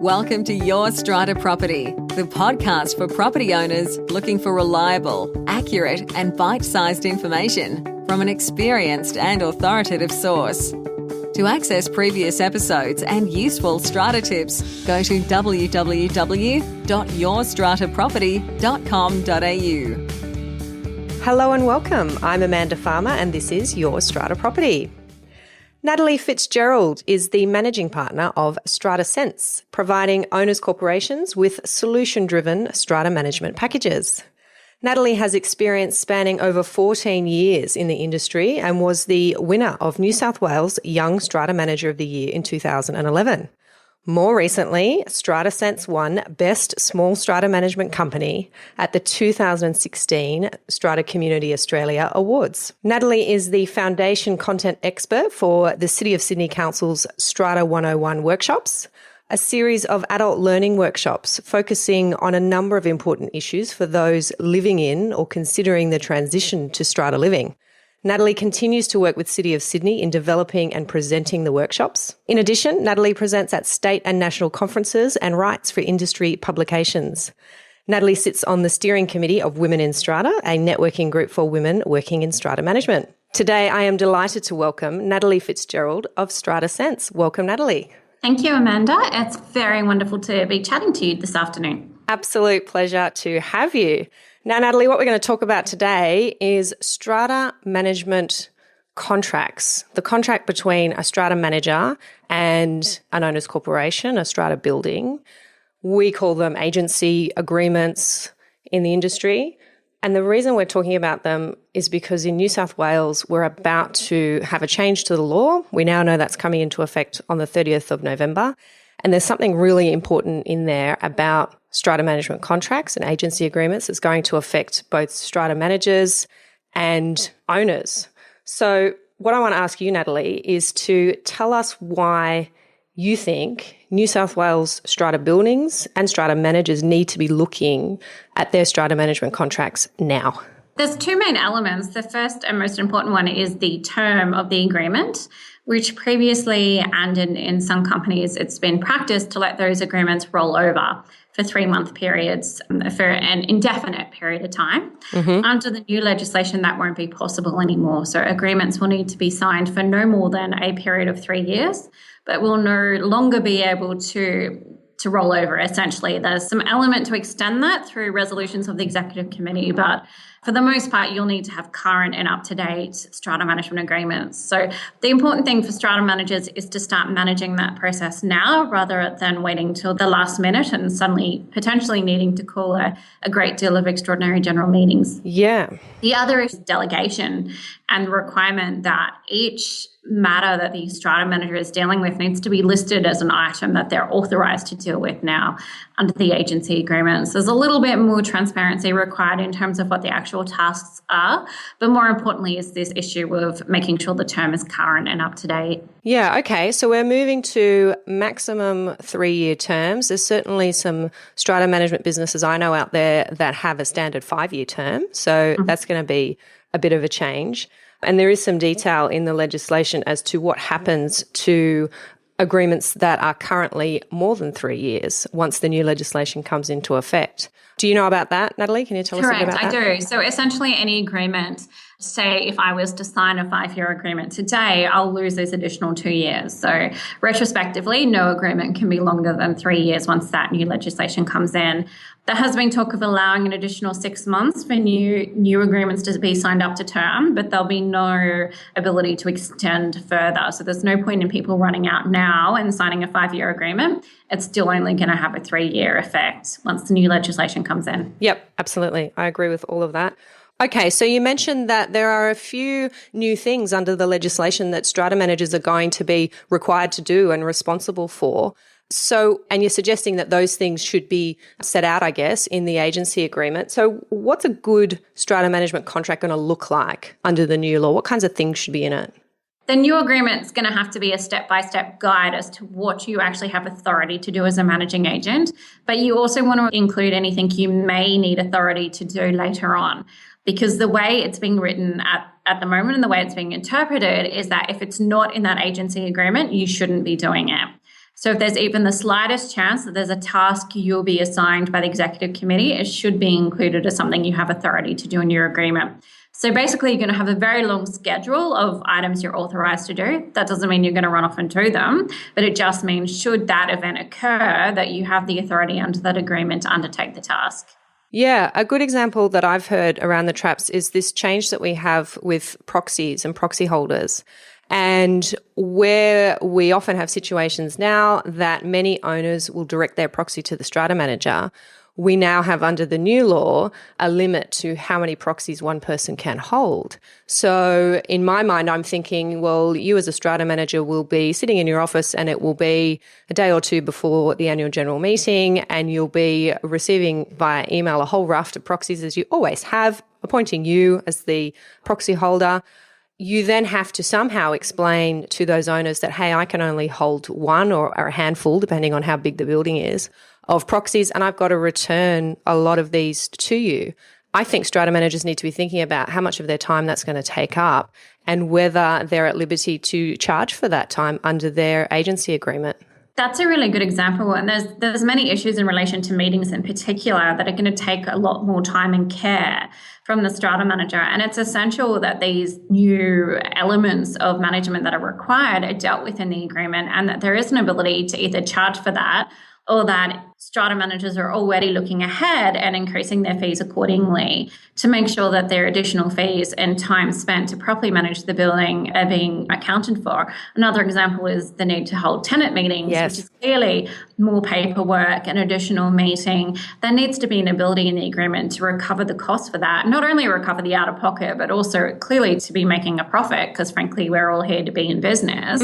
Welcome to Your Strata Property, the podcast for property owners looking for reliable, accurate, and bite-sized information from an experienced and authoritative source. To access previous episodes and useful strata tips, go to www.yourstrataproperty.com.au. Hello and welcome. I'm Amanda Farmer and this is Your Strata Property. Natalie Fitzgerald is the managing partner of StrataSense, providing owners corporations with solution-driven strata management packages. Natalie has experience spanning over 14 years in the industry and was the winner of New South Wales Young Strata Manager of the Year in 2011. More recently, StrataSense won Best Small Strata Management Company at the 2016 Strata Community Australia Awards. Natalie is the foundation content expert for the City of Sydney Council's Strata 101 workshops, a series of adult learning workshops focusing on a number of important issues for those living in or considering the transition to strata living. Natalie continues to work with City of Sydney in developing and presenting the workshops. In addition, Natalie presents at state and national conferences and writes for industry publications. Natalie sits on the steering committee of Women in Strata, a networking group for women working in strata management. Today, I am delighted to welcome Natalie Fitzgerald of StrataSense. Welcome, Natalie. Thank you, Amanda. It's very wonderful to be chatting to you this afternoon. Absolute pleasure to have you. Now, Natalie, what we're going to talk about today is strata management contracts, the contract between a strata manager and an owner's corporation, a strata building. We call them agency agreements in the industry. And the reason we're talking about them is because in New South Wales, we're about to have a change to the law. We now know that's coming into effect on the 30th of November. And there's something really important in there about strata management contracts and agency agreements that's going to affect both strata managers and owners. So what I want to ask you, Natalie, is to tell us why you think New South Wales strata buildings and strata managers need to be looking at their strata management contracts now. There's two main elements. The first and most important one is the term of the agreement, which previously and in some companies, it's been practiced to let those agreements roll over for 3-month periods for an indefinite period of time. Under the new legislation, that won't be possible anymore. So agreements will need to be signed for no more than a period of 3 years, but will no longer be able to roll over, essentially. There's some element to extend that through resolutions of the Executive Committee, but for the most part, you'll need to have current and up-to-date strata management agreements. So the important thing for strata managers is to start managing that process now rather than waiting till the last minute and suddenly potentially needing to call a great deal of extraordinary general meetings. Yeah. The other is delegation and the requirement that each matter that the strata manager is dealing with needs to be listed as an item that they're authorised to deal with now under the agency agreements. There's a little bit more transparency required in terms of what the actual tasks are, but more importantly is this issue of making sure the term is current and up to date. Yeah, okay. So we're moving to maximum 3-year terms. There's certainly some strata management businesses I know out there that have a standard 5-year term. So that's going to be a bit of a change. And there is some detail in the legislation as to what happens to agreements that are currently more than 3 years once the new legislation comes into effect. Do you know about that, Natalie? Can you tell us a bit about that? Correct, I do. So essentially any agreement, say if I was to sign a 5-year agreement today, I'll lose those additional 2 years. So retrospectively, no agreement can be longer than 3 years once that new legislation comes in. There has been talk of allowing an additional 6 months for new agreements to be signed up to term, but there'll be no ability to extend further. So there's no point in people running out now and signing a 5-year agreement. It's still only going to have a 3-year effect once the new legislation comes in. Yep, absolutely. I agree with all of that. Okay, so you mentioned that there are a few new things under the legislation that strata managers are going to be required to do and responsible for. So, and you're suggesting that those things should be set out, I guess, in the agency agreement. So what's a good strata management contract going to look like under the new law? What kinds of things should be in it? The new agreement's going to have to be a step-by-step guide as to what you actually have authority to do as a managing agent, but you also want to include anything you may need authority to do later on. Because the way it's being written at the moment and the way it's being interpreted is that if it's not in that agency agreement, you shouldn't be doing it. So if there's even the slightest chance that there's a task you'll be assigned by the executive committee, it should be included as something you have authority to do in your agreement. So basically, you're going to have a very long schedule of items you're authorized to do. That doesn't mean you're going to run off and do them, but it just means should that event occur, that you have the authority under that agreement to undertake the task. Yeah, a good example that I've heard around the traps is this change that we have with proxies and proxy holders. And where we often have situations now that many owners will direct their proxy to the strata manager, we now have under the new law a limit to how many proxies one person can hold. So in my mind, I'm thinking, well, you as a strata manager will be sitting in your office and it will be a day or two before the annual general meeting, and you'll be receiving via email a whole raft of proxies, as you always have, appointing you as the proxy holder. You then have to somehow explain to those owners that, hey, I can only hold one or a handful, depending on how big the building is, of proxies, and I've got to return a lot of these to you. I think strata managers need to be thinking about how much of their time that's going to take up and whether they're at liberty to charge for that time under their agency agreement. That's a really good example. And there's many issues in relation to meetings in particular that are going to take a lot more time and care from the strata manager. And it's essential that these new elements of management that are required are dealt with in the agreement, and that there is an ability to either charge for that, or that strata managers are already looking ahead and increasing their fees accordingly to make sure that their additional fees and time spent to properly manage the building are being accounted for. Another example is the need to hold tenant meetings, yes, which is clearly more paperwork and additional meeting. There needs to be an ability in the agreement to recover the cost for that, not only recover the out-of-pocket, but also clearly to be making a profit, because frankly, we're all here to be in business.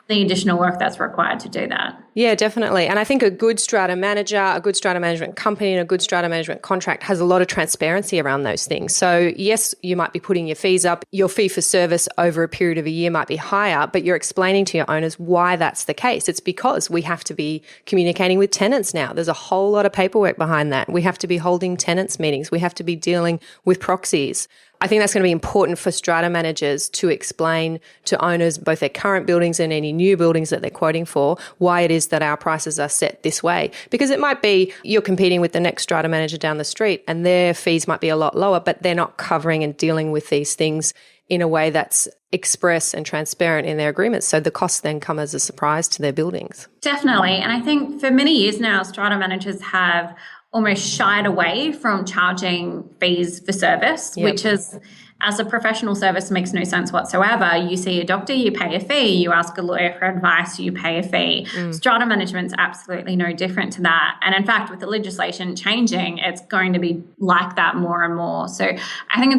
The additional work that's required to do that. Yeah, definitely. And I think a good strata manager, a good strata management company, and a good strata management contract has a lot of transparency around those things. So yes, you might be putting your fees up. Your fee for service over a period of a year might be higher, but you're explaining to your owners why that's the case. It's because we have to be communicating with tenants now. There's a whole lot of paperwork behind that. We have to be holding tenants meetings. We have to be dealing with proxies. I think that's going to be important for strata managers to explain to owners, both their current buildings and any new buildings that they're quoting for, why it is that our prices are set this way. Because it might be you're competing with the next strata manager down the street and their fees might be a lot lower, but they're not covering and dealing with these things in a way that's express and transparent in their agreements. So the costs then come as a surprise to their buildings. Definitely. And I think for many years now, strata managers have almost shied away from charging fees for service, which is, as a professional service, makes no sense whatsoever. You see a doctor, you pay a fee. You ask a lawyer for advice, you pay a fee. Strata management's absolutely no different to that. And in fact, with the legislation changing, it's going to be like that more and more. So I think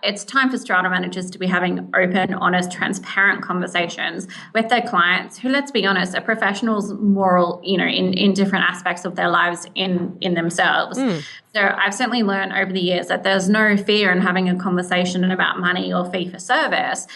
it's time for strata managers to be having open, honest, transparent conversations with their clients who, let's be honest, are professionals moral, in different aspects of their lives in themselves. So I've certainly learned over the years that there's no fear in having a conversation about money or fee for service.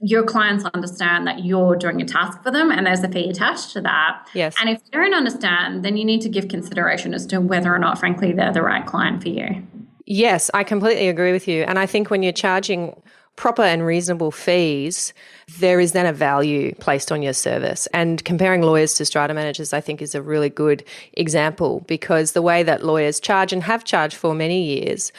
Your clients understand that you're doing a task for them and there's a fee attached to that. Yes. And if you don't understand, then you need to give consideration as to whether or not, frankly, they're the right client for you. Yes, I completely agree with you. And I think when you're charging proper and reasonable fees, there is then a value placed on your service. And comparing lawyers to strata managers, I think, is a really good example, because the way that lawyers charge and have charged for many years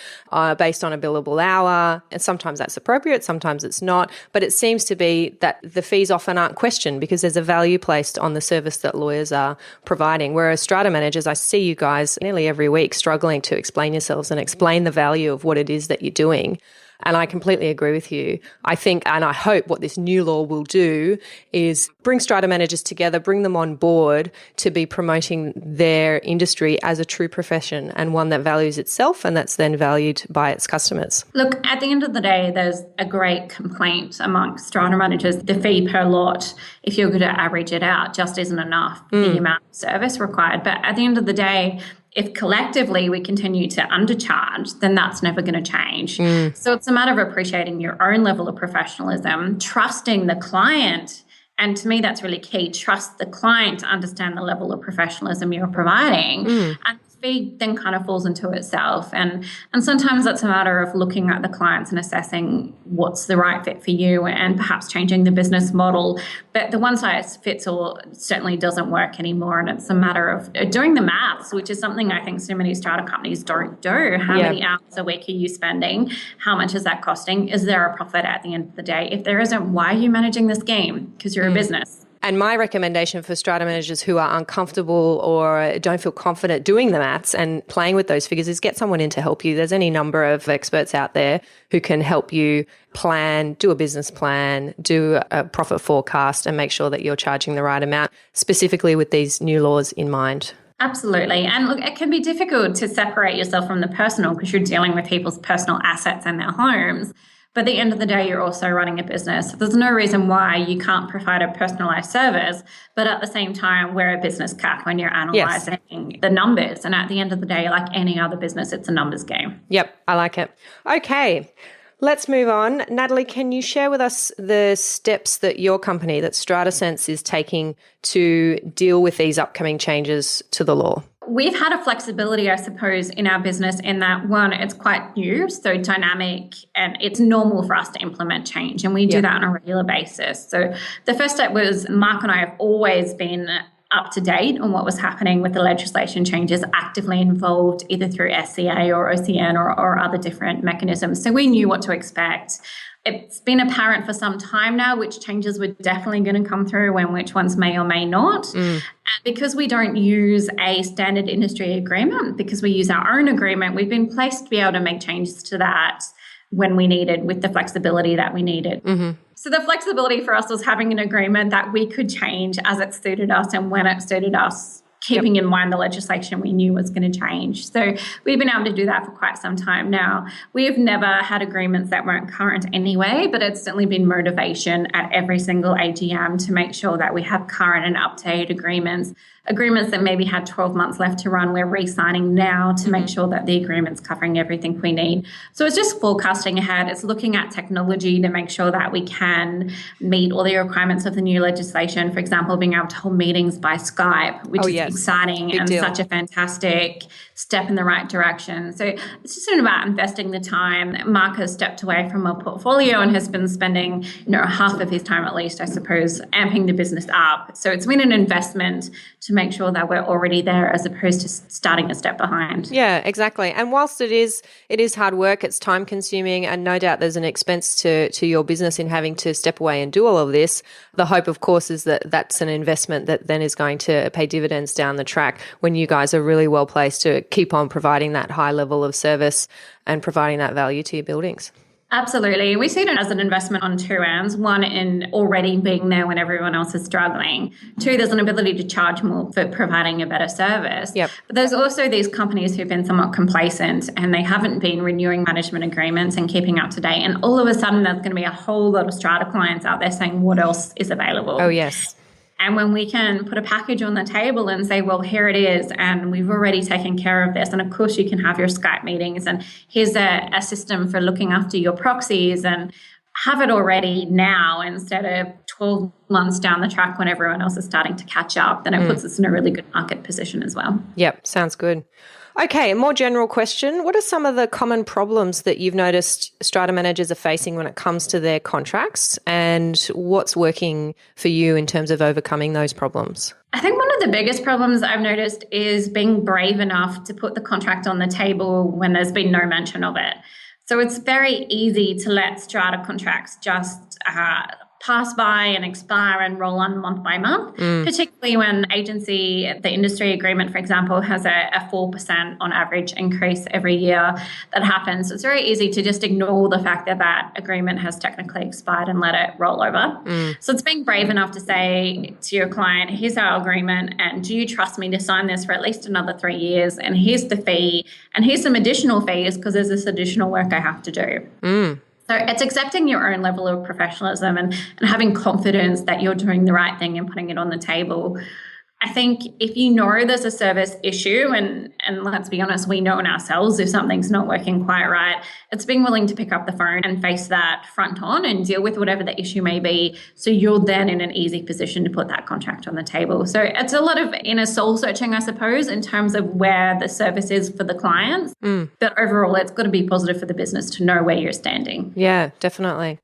based on a billable hour, and sometimes that's appropriate, sometimes it's not, but it seems to be that the fees often aren't questioned because there's a value placed on the service that lawyers are providing. Whereas strata managers, I see you guys nearly every week struggling to explain yourselves and explain the value of what it is that you're doing. And I completely agree with you. I think, and I hope what this new law will do is bring strata managers together, bring them on board to be promoting their industry as a true profession and one that values itself and that's then valued by its customers. Look, at the end of the day, there's a great complaint amongst strata managers. The fee per lot, if you're going to average it out, just isn't enough, the amount of service required. But at the end of the day, if collectively we continue to undercharge, then that's never going to change. So it's a matter of appreciating your own level of professionalism, trusting the client. And to me, that's really key. Trust the client to understand the level of professionalism you're providing. And fee then kind of falls into itself. And sometimes it's a matter of looking at the clients and assessing what's the right fit for you and perhaps changing the business model. But the one size fits all certainly doesn't work anymore. And it's a matter of doing the maths, which is something I think so many strata companies don't do. How many hours a week are you spending? How much is that costing? Is there a profit at the end of the day? If there isn't, why are you managing this game? Because you're a business. And my recommendation for strata managers who are uncomfortable or don't feel confident doing the maths and playing with those figures is get someone in to help you. There's any number of experts out there who can help you plan, do a business plan, do a profit forecast, and make sure that you're charging the right amount, specifically with these new laws in mind. Absolutely. And look, it can be difficult to separate yourself from the personal because you're dealing with people's personal assets and their homes. But at the end of the day, you're also running a business. There's no reason why you can't provide a personalized service, but at the same time, wear a business cap when you're analyzing the numbers. And at the end of the day, like any other business, it's a numbers game. Yep, I like it. Okay, let's move on. Natalie, can you share with us the steps that your company, that StrataSense, is taking to deal with these upcoming changes to the law? We've had a flexibility, I suppose, in our business in that, one, it's quite new, so dynamic, and it's normal for us to implement change, and we do that on a regular basis. So the first step was Mark and I have always been up to date on what was happening with the legislation changes, actively involved either through SCA or OCN or other different mechanisms. So we knew what to expect. It's been apparent for some time now which changes were definitely going to come through and which ones may or may not. And because we don't use a standard industry agreement, because we use our own agreement, we've been placed to be able to make changes to that when we needed, with the flexibility that we needed. So the flexibility for us was having an agreement that we could change as it suited us and when it suited us, keeping in mind the legislation we knew was going to change. So we've been able to do that for quite some time now. We've never had agreements that weren't current anyway, but it's certainly been motivation at every single AGM to make sure that we have current and up-to-date agreements that maybe had 12 months left to run. We're re-signing now to make sure that the agreement's covering everything we need. So it's just forecasting ahead. It's looking at technology to make sure that we can meet all the requirements of the new legislation. For example, being able to hold meetings by Skype, which is exciting Big and deal. such a fantastic step in the right direction. So it's just about investing the time. Mark has stepped away from a portfolio and has been spending, half of his time at least, I suppose, amping the business up. So it's been an investment to make sure that we're already there as opposed to starting a step behind. Yeah, exactly. And whilst it is hard work, it's time consuming, and no doubt there's an expense to your business in having to step away and do all of this. The hope, of course, is that that's an investment that then is going to pay dividends down the track when you guys are really well placed to keep on providing that high level of service and providing that value to your buildings. Absolutely. We see it as an investment on two ends. One, in already being there when everyone else is struggling. Two, there's an ability to charge more for providing a better service. Yep. But there's also these companies who've been somewhat complacent and they haven't been renewing management agreements and keeping up to date. And all of a sudden, there's going to be a whole lot of strata clients out there saying, what else is available? Oh, yes. And when we can put a package on the table and say, well, here it is, and we've already taken care of this. And of course, you can have your Skype meetings, and here's a system for looking after your proxies, and have it already now instead of 12 months down the track when everyone else is starting to catch up. Then it puts us in a really good market position as well. Yep, sounds good. Okay, a more general question. What are some of the common problems that you've noticed strata managers are facing when it comes to their contracts, and what's working for you in terms of overcoming those problems? I think one of the biggest problems I've noticed is being brave enough to put the contract on the table when there's been no mention of it. So it's very easy to let strata contracts just pass by and expire and roll on month by month, particularly when the industry agreement, for example, has a 4% on average increase every year that happens. So it's very easy to just ignore the fact that that agreement has technically expired and let it roll over. So it's being brave enough to say to your client, here's our agreement, and do you trust me to sign this for at least another 3 years? And here's the fee, and here's some additional fees because there's this additional work I have to do. So it's accepting your own level of professionalism and having confidence that you're doing the right thing and putting it on the table. I think if you know there's a service issue, and let's be honest, we know in ourselves if something's not working quite right, it's being willing to pick up the phone and face that front on and deal with whatever the issue may be. So you're then in an easy position to put that contract on the table. So it's a lot of inner soul searching, I suppose, in terms of where the service is for the clients. But overall, it's got to be positive for the business to know where you're standing. Yeah, definitely.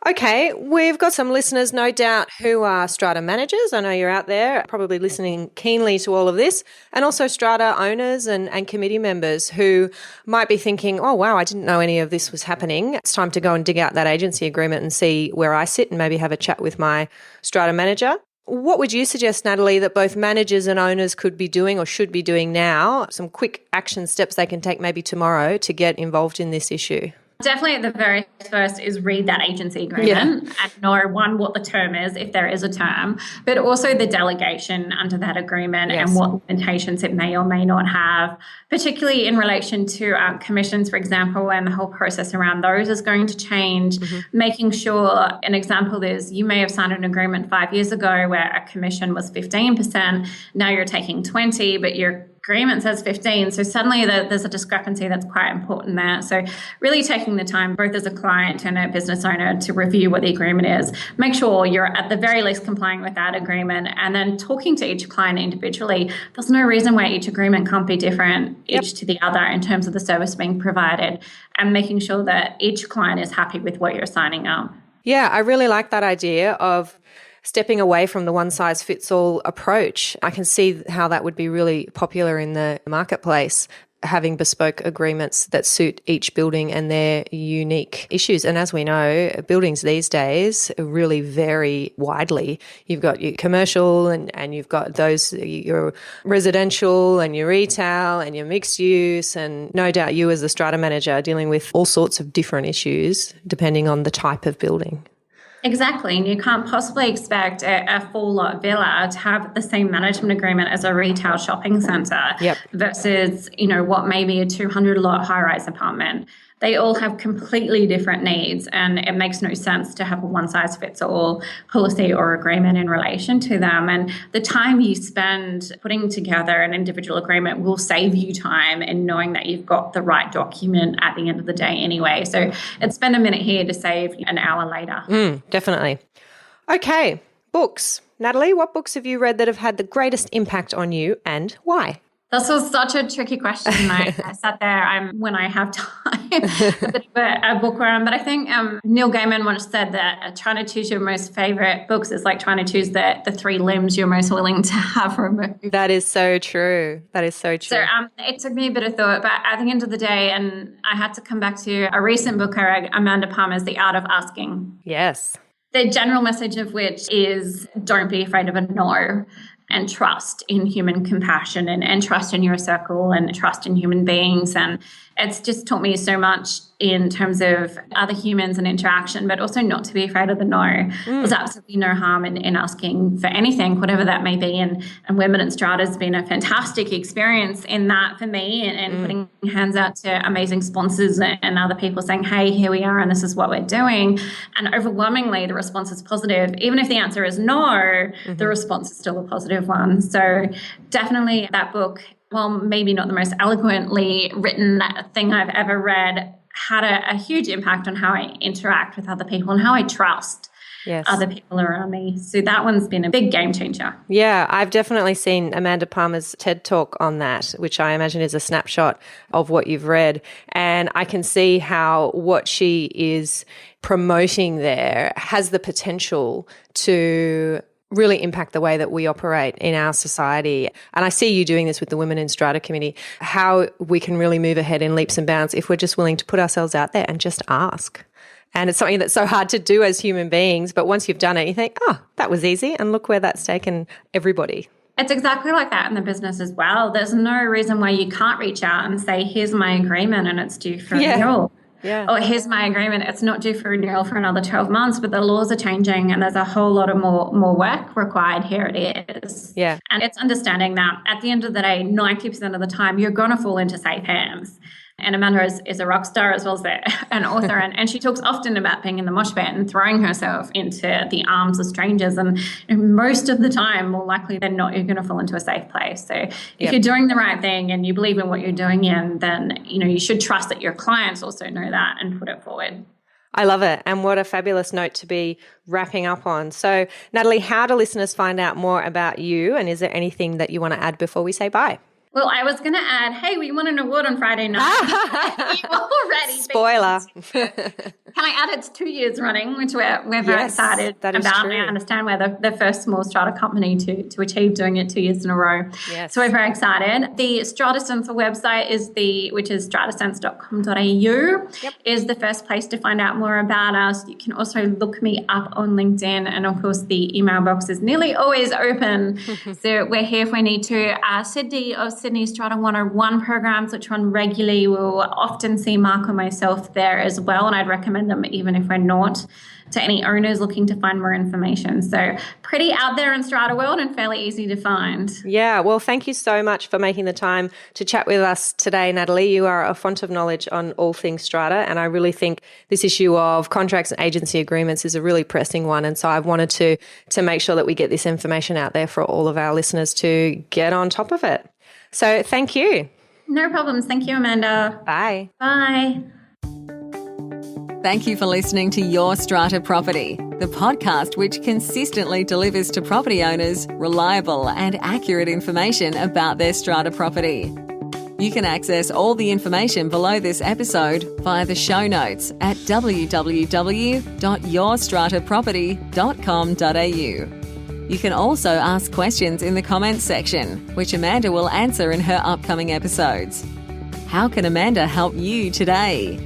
Okay, we've got some listeners, no doubt, who are Strata managers. I know you're out there probably listening keenly to all of this, and also Strata owners and committee members who might be thinking, oh, wow, I didn't know any of this was happening. It's time to go and dig out that agency agreement and see where I sit and maybe have a chat with my Strata manager. What would you suggest, Natalie, that both managers and owners could be doing or should be doing now? Some quick action steps they can take maybe tomorrow to get involved in this issue. Definitely the very first is read that agency agreement and know, one, what the term is, if there is a term, but also the delegation under that agreement and what limitations it may or may not have, particularly in relation to commissions, for example, and the whole process around those is going to change. Making sure, an example is you may have signed an agreement 5 years ago where a commission was 15%, now you're taking 20, but your agreement says 15. So suddenly there's a discrepancy that's quite important there. So really taking the time, both as a client and a business owner, to review what the agreement is. Make sure you're at the very least complying with that agreement, and then talking to each client individually. There's no reason why each agreement can't be different each to the other in terms of the service being provided, and making sure that each client is happy with what you're signing up. Yeah, I really like that idea of stepping away from the one-size-fits-all approach. I can see how that would be really popular in the marketplace, having bespoke agreements that suit each building and their unique issues. And as we know, buildings these days really vary widely. You've got your commercial and you've got those, your residential and your retail and your mixed use. And no doubt you as the strata manager are dealing with all sorts of different issues depending on the type of building. Exactly. And you can't possibly expect a full lot villa to have the same management agreement as a retail shopping centre versus, what may be a 200 lot high-rise apartment. They all have completely different needs, and it makes no sense to have a one-size-fits-all policy or agreement in relation to them. And the time you spend putting together an individual agreement will save you time in knowing that you've got the right document at the end of the day anyway. So it's spend a minute here to save an hour later. Definitely. Okay, books. Natalie, what books have you read that have had the greatest impact on you and why? This was such a tricky question. I sat there, when I have time, a bit of a bookworm. But I think Neil Gaiman once said that trying to choose your most favourite books is like trying to choose the 3 limbs you're most willing to have removed. That is so true. That is so true. So it took me a bit of thought, but at the end of the day, and I had to come back to a recent book I read, Amanda Palmer's The Art of Asking. Yes. The general message of which is don't be afraid of a no. And trust in human compassion and trust in your circle and trust in human beings. And it's just taught me so much in terms of other humans and interaction, but also not to be afraid of the no. There's absolutely no harm in asking for anything, whatever that may be. And Women in Strata has been a fantastic experience in that for me, and putting hands out to amazing sponsors and other people saying, hey, here we are and this is what we're doing. And overwhelmingly, the response is positive. Even if the answer is no, the response is still a positive one. So definitely that book, well, maybe not the most eloquently written thing I've ever read, had a huge impact on how I interact with other people and how I trust other people around me. So that one's been a big game changer. Yeah, I've definitely seen Amanda Palmer's TED Talk on that, which I imagine is a snapshot of what you've read. And I can see how what she is promoting there has the potential to really impact the way that we operate in our society. And I see you doing this with the Women in Strata committee, how we can really move ahead in leaps and bounds if we're just willing to put ourselves out there and just ask. And it's something that's so hard to do as human beings, but once you've done it, you think, oh, that was easy, and look where that's taken everybody. It's exactly like that in the business as well. There's no reason why you can't reach out and say, here's my agreement and it's due for renewal. Yeah. Or here's my agreement, it's not due for renewal for another 12 months, but the laws are changing and there's a whole lot of more work required. Here it is. Yeah. And it's understanding that at the end of the day, 90% of the time, you're going to fall into safe hands. And Amanda is a rock star as well as an author. And she talks often about being in the mosh pit and throwing herself into the arms of strangers. And most of the time, more likely than not, you're going to fall into a safe place. So if you're doing the right thing and you believe in what you're doing in, then you should trust that your clients also know that and put it forward. I love it. And what a fabulous note to be wrapping up on. So, Natalie, how do listeners find out more about you? And is there anything that you want to add before we say bye? Well, I was going to add, hey, we won an award on Friday night. You already spoiler. Can I add it's 2 years running, which we're very excited about. True. I understand we're the first small strata company to achieve doing it 2 years in a row. Yes. So we're very excited. The StrataSense website which is stratasense.com.au is the first place to find out more about us. You can also look me up on LinkedIn, and of course the email box is nearly always open. So we're here if we need to. Sydney Strata 101 programs, which run regularly. We'll often see Mark or myself there as well, and I'd recommend them even if we're not, to any owners looking to find more information. So pretty out there in Strata world and fairly easy to find. Yeah, well, thank you so much for making the time to chat with us today, Natalie. You are a font of knowledge on all things Strata, and I really think this issue of contracts and agency agreements is a really pressing one. And so I've wanted to make sure that we get this information out there for all of our listeners to get on top of it. So thank you. No problems. Thank you, Amanda. Bye. Bye. Thank you for listening to Your Strata Property, the podcast which consistently delivers to property owners reliable and accurate information about their strata property. You can access all the information below this episode via the show notes at www.yourstrataproperty.com.au. You can also ask questions in the comments section, which Amanda will answer in her upcoming episodes. How can Amanda help you today?